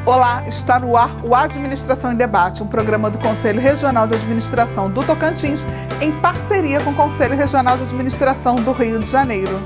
Olá, está no ar o Administração em Debate, um programa do Conselho Regional de Administração do Tocantins, em parceria com o Conselho Regional de Administração do Rio de Janeiro.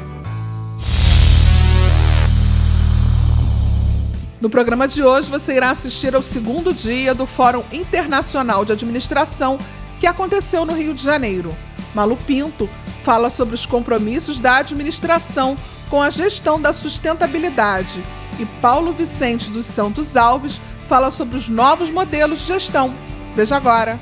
No programa de hoje, você irá assistir ao segundo dia do Fórum Internacional de Administração que aconteceu no Rio de Janeiro. Malu Pinto fala sobre os compromissos da administração com a gestão da sustentabilidade e Paulo Vicente dos Santos Alves fala sobre os novos modelos de gestão. Veja agora.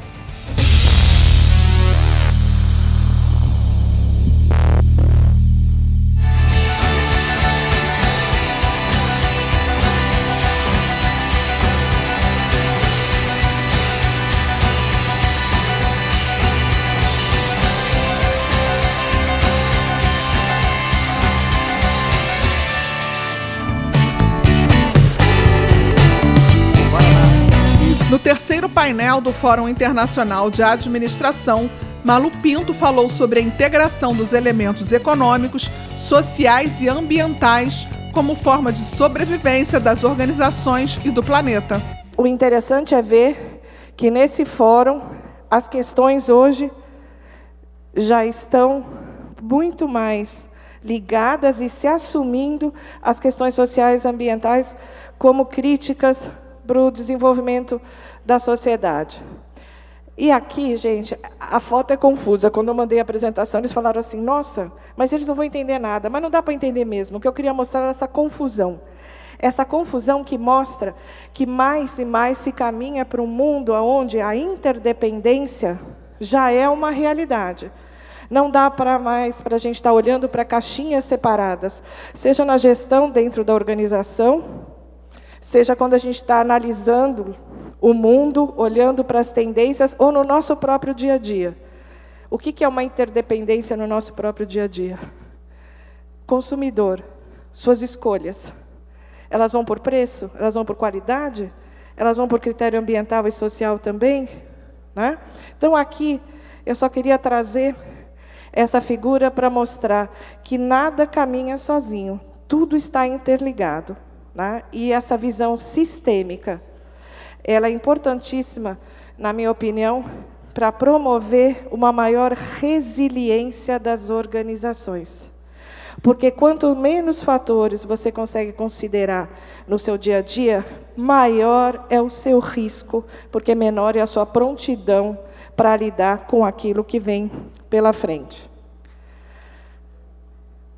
No terceiro painel do Fórum Internacional de Administração, Malu Pinto falou sobre a integração dos elementos econômicos, sociais e ambientais como forma de sobrevivência das organizações e do planeta. O interessante é ver que nesse fórum as questões hoje já estão muito mais ligadas e se assumindo as questões sociais e ambientais como críticas para o desenvolvimento da sociedade. E aqui, gente, a foto é confusa. Quando eu mandei a apresentação, eles falaram assim, nossa, mas eles não vão entender nada. Mas não dá para entender mesmo. O que eu queria mostrar era essa confusão. Essa confusão que mostra que mais e mais se caminha para um mundo onde a interdependência já é uma realidade. Não dá para mais para a gente estar olhando para caixinhas separadas, seja na gestão dentro da organização, seja quando a gente está analisando o mundo, olhando para as tendências, ou no nosso próprio dia a dia. O que é uma interdependência no nosso próprio dia a dia? Consumidor, suas escolhas. Elas vão por preço? Elas vão por qualidade? Elas vão por critério ambiental e social também? Né? Então, aqui, eu só queria trazer essa figura para mostrar que nada caminha sozinho. Tudo está interligado. Né? E essa visão sistêmica, ela é importantíssima, na minha opinião, para promover uma maior resiliência das organizações. Porque quanto menos fatores você consegue considerar no seu dia a dia, maior é o seu risco, porque menor é a sua prontidão para lidar com aquilo que vem pela frente.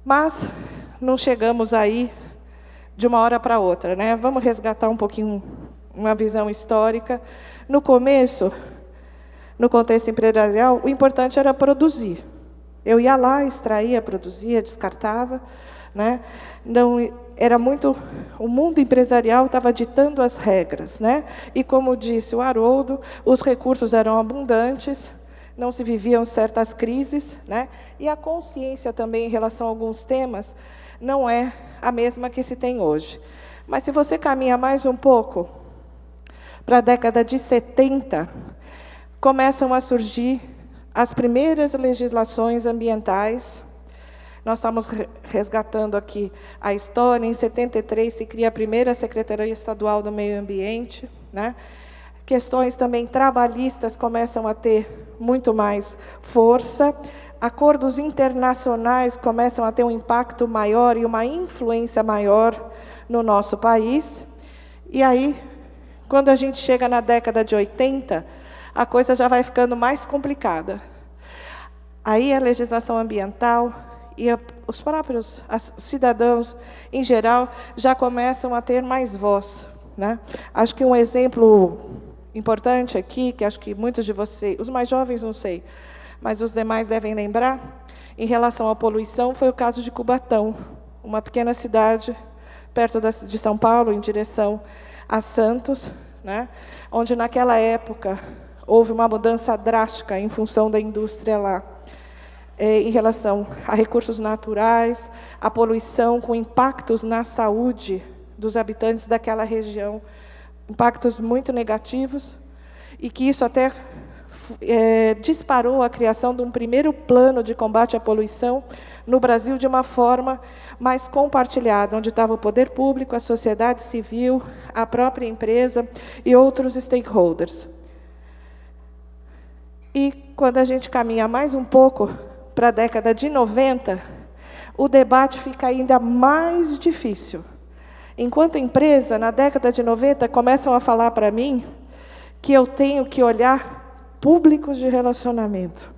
Mas não chegamos aí de uma hora para outra, né? Vamos resgatar um pouquinho uma visão histórica. No começo, no contexto empresarial, o importante era produzir. Eu ia lá, extraía, produzia, descartava, né? Não era muito, o mundo empresarial estava ditando as regras, né? E como disse o Haroldo, os recursos eram abundantes, não se viviam certas crises, né? E a consciência também em relação a alguns temas não é a mesma que se tem hoje. Mas se você caminha mais um pouco para a década de 70, começam a surgir as primeiras legislações ambientais. Nós estamos resgatando aqui a história. Em 73 se cria a primeira Secretaria Estadual do Meio Ambiente, né? Questões também trabalhistas começam a ter muito mais força. Acordos internacionais começam a ter um impacto maior e uma influência maior no nosso país. E aí, quando a gente chega na década de 80, a coisa já vai ficando mais complicada. Aí a legislação ambiental e os próprios cidadãos, em geral, já começam a ter mais voz, né? Acho que um exemplo importante aqui, que acho que muitos de vocês, os mais jovens não sei, mas os demais devem lembrar, em relação à poluição, foi o caso de Cubatão, uma pequena cidade perto de São Paulo, em direção a Santos, né? Onde naquela época houve uma mudança drástica em função da indústria lá, em relação a recursos naturais, a poluição com impactos na saúde dos habitantes daquela região, impactos muito negativos, e que isso até disparou a criação de um primeiro plano de combate à poluição no Brasil de uma forma mais compartilhada, onde estava o poder público, a sociedade civil, a própria empresa e outros stakeholders. E quando a gente caminha mais um pouco para a década de 90, o debate fica ainda mais difícil. Enquanto empresa, na década de 90, começam a falar para mim que eu tenho que olhar públicos de relacionamento.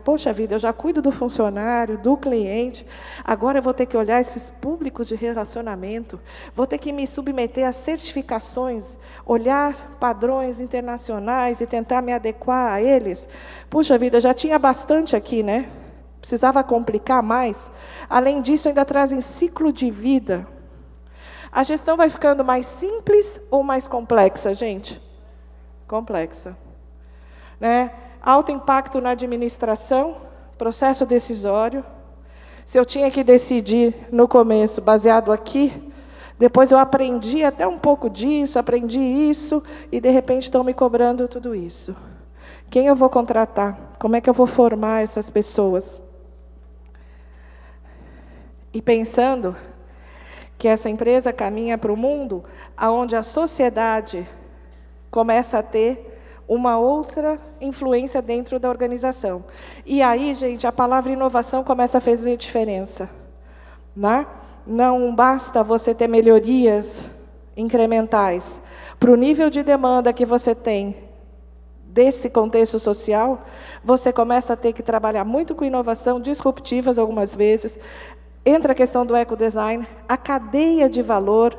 Poxa vida, eu já cuido do funcionário, do cliente, agora eu vou ter que olhar esses públicos de relacionamento, vou ter que me submeter a certificações, olhar padrões internacionais e tentar me adequar a eles. Puxa vida, já tinha bastante aqui, né? Precisava complicar mais. Além disso, ainda trazem ciclo de vida. A gestão vai ficando mais simples ou mais complexa, gente? Complexa. Alto impacto na administração, processo decisório. Se eu tinha que decidir no começo, baseado aqui, depois eu aprendi até um pouco disso, aprendi isso, e de repente estão me cobrando tudo isso. Quem eu vou contratar? Como é que eu vou formar essas pessoas? E pensando que essa empresa caminha para o mundo onde a sociedade começa a ter uma outra influência dentro da organização. E aí, gente, a palavra inovação começa a fazer diferença. Não basta você ter melhorias incrementais. Para o nível de demanda que você tem desse contexto social, você começa a ter que trabalhar muito com inovação, disruptivas algumas vezes. Entra a questão do ecodesign, a cadeia de valor,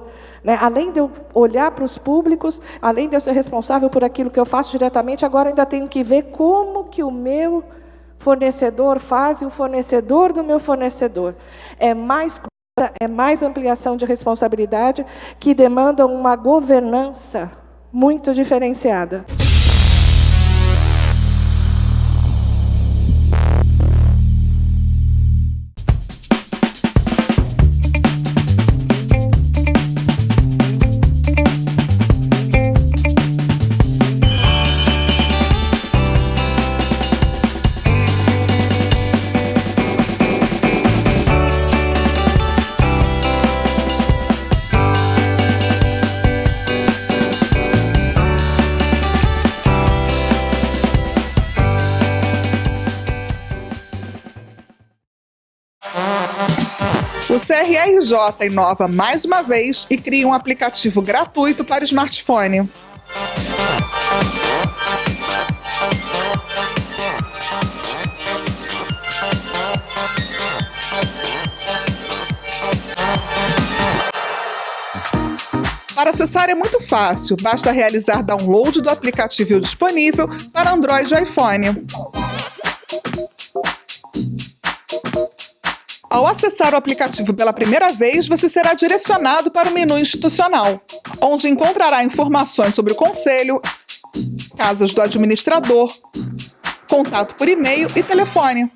além de eu olhar para os públicos, além de eu ser responsável por aquilo que eu faço diretamente, agora ainda tenho que ver como que o meu fornecedor faz e o fornecedor do meu fornecedor. É mais ampliação de responsabilidade que demanda uma governança muito diferenciada. O CRRJ inova mais uma vez e cria um aplicativo gratuito para smartphone. Para acessar é muito fácil, basta realizar download do aplicativo disponível para Android e iPhone. Ao acessar o aplicativo pela primeira vez, você será direcionado para o menu institucional, onde encontrará informações sobre o conselho, casas do administrador, contato por e-mail e telefone.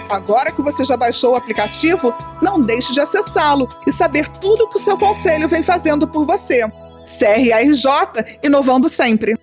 Agora que você já baixou o aplicativo, não deixe de acessá-lo e saber tudo o que o seu conselho vem fazendo por você. CRRJ, inovando sempre.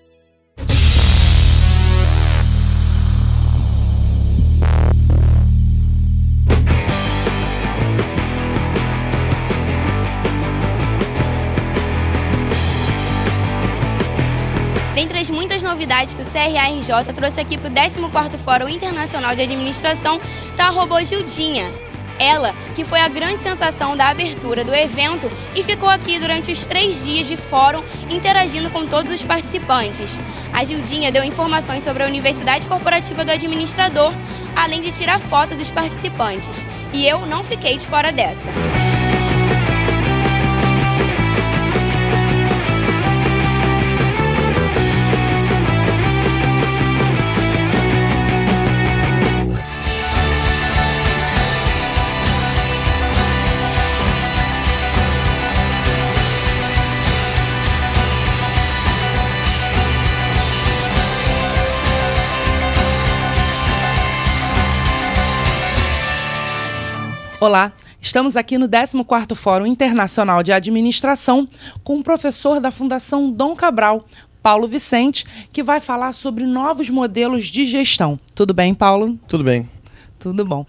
Dentre as muitas novidades que o CRRJ trouxe aqui para o 14º Fórum Internacional de Administração está a robô Gildinha. Ela, que foi a grande sensação da abertura do evento e ficou aqui durante os 3 dias de fórum interagindo com todos os participantes. A Gildinha deu informações sobre a Universidade Corporativa do Administrador, além de tirar foto dos participantes. E eu não fiquei de fora dessa. Olá, Estamos aqui no 14º Fórum Internacional de Administração com o professor da Fundação Dom Cabral, Paulo Vicente, que vai falar sobre novos modelos de gestão. Tudo bem, Paulo? Tudo bem. Tudo bom.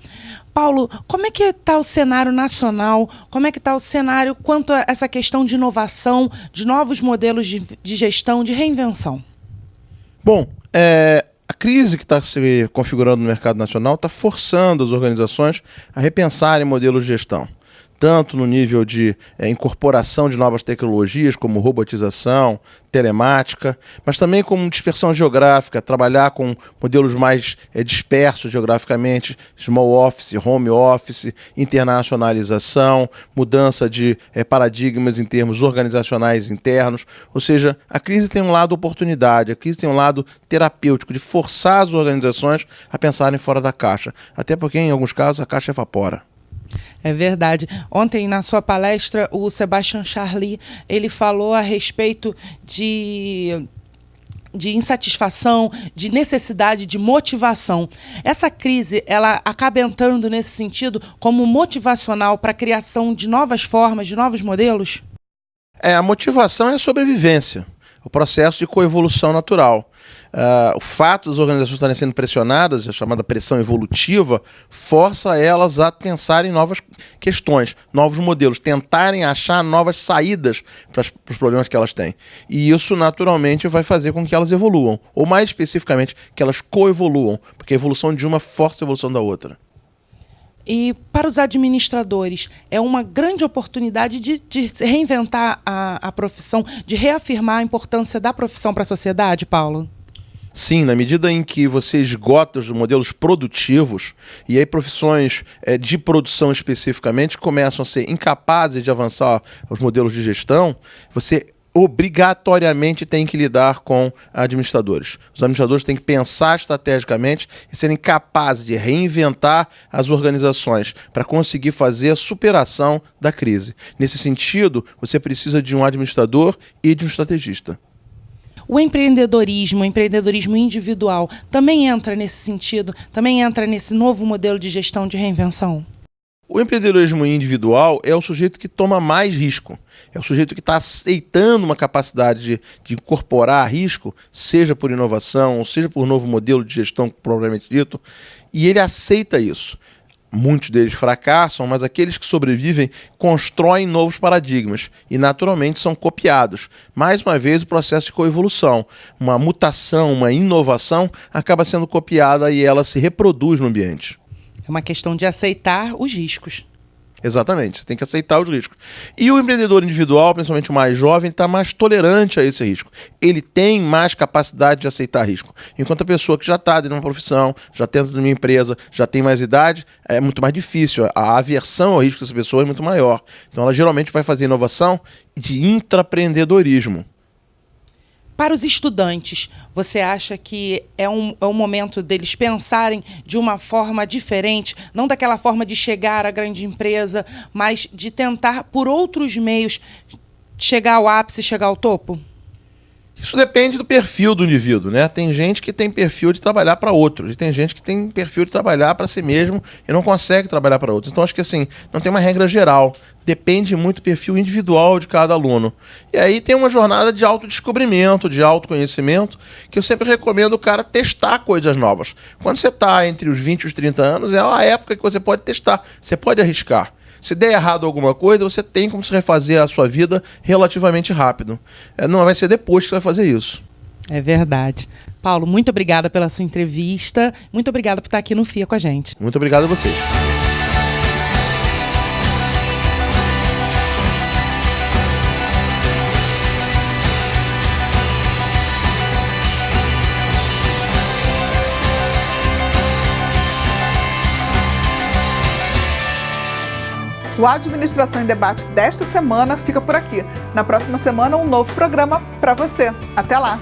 Paulo, como é que está o cenário nacional? Como é que está o cenário quanto a essa questão de inovação, de novos modelos de gestão, de reinvenção? Bom, a crise que está se configurando no mercado nacional está forçando as organizações a repensarem modelos de gestão, tanto no nível de incorporação de novas tecnologias, como robotização, telemática, mas também como dispersão geográfica, trabalhar com modelos mais dispersos geograficamente, small office, home office, internacionalização, mudança de paradigmas em termos organizacionais internos. Ou seja, a crise tem um lado oportunidade, a crise tem um lado terapêutico, de forçar as organizações a pensarem fora da caixa, até porque em alguns casos a caixa evapora. É verdade. Ontem, na sua palestra, o Sebastian Charlie, ele falou a respeito de insatisfação, de necessidade, de motivação. Essa crise, ela acaba entrando nesse sentido como motivacional para a criação de novas formas, de novos modelos? A motivação é a sobrevivência, o processo de coevolução natural. O fato das organizações estarem sendo pressionadas, a chamada pressão evolutiva, força elas a pensarem em novas questões, novos modelos, tentarem achar novas saídas para os problemas que elas têm. E isso, naturalmente, vai fazer com que elas evoluam, ou mais especificamente, que elas coevoluam, porque a evolução de uma força a evolução da outra. E para os administradores, é uma grande oportunidade de reinventar a profissão, de reafirmar a importância da profissão para a sociedade, Paulo? Sim, na medida em que você esgota os modelos produtivos, e aí profissões de produção especificamente começam a ser incapazes de avançar os modelos de gestão, você obrigatoriamente tem que lidar com administradores. Os administradores têm que pensar estrategicamente e serem capazes de reinventar as organizações para conseguir fazer a superação da crise. Nesse sentido, você precisa de um administrador e de um estrategista. O empreendedorismo individual, também entra nesse sentido? Também entra nesse novo modelo de gestão de reinvenção? O empreendedorismo individual é o sujeito que toma mais risco. É o sujeito que está aceitando uma capacidade de incorporar risco, seja por inovação, ou seja por novo modelo de gestão, propriamente dito, e ele aceita isso. Muitos deles fracassam, mas aqueles que sobrevivem constroem novos paradigmas e, naturalmente, são copiados. Mais uma vez, o processo de coevolução. Uma mutação, uma inovação acaba sendo copiada e ela se reproduz no ambiente. É uma questão de aceitar os riscos. Exatamente, você tem que aceitar os riscos. E o empreendedor individual, principalmente o mais jovem, está mais tolerante a esse risco. Ele tem mais capacidade de aceitar risco. Enquanto a pessoa que já está dentro de uma profissão, já está dentro de uma empresa, já tem mais idade, é muito mais difícil. A aversão ao risco dessa pessoa é muito maior. Então ela geralmente vai fazer inovação de intraempreendedorismo. Para os estudantes, você acha que é um momento deles pensarem de uma forma diferente, não daquela forma de chegar à grande empresa, mas de tentar, por outros meios, chegar ao ápice, chegar ao topo? Isso depende do perfil do indivíduo, né? Tem gente que tem perfil de trabalhar para outros, e tem gente que tem perfil de trabalhar para si mesmo e não consegue trabalhar para outros. Então, acho que assim, não tem uma regra geral. Depende muito do perfil individual de cada aluno. E aí tem uma jornada de autodescobrimento, de autoconhecimento, que eu sempre recomendo o cara testar coisas novas. Quando você está entre os 20 e os 30 anos, é a época que você pode testar, você pode arriscar. Se der errado alguma coisa, você tem como se refazer a sua vida relativamente rápido. Não vai ser depois que você vai fazer isso. É verdade. Paulo, muito obrigada pela sua entrevista. Muito obrigada por estar aqui no FIA com a gente. Muito obrigado a vocês. O Administração em Debate desta semana fica por aqui. Na próxima semana, um novo programa para você. Até lá!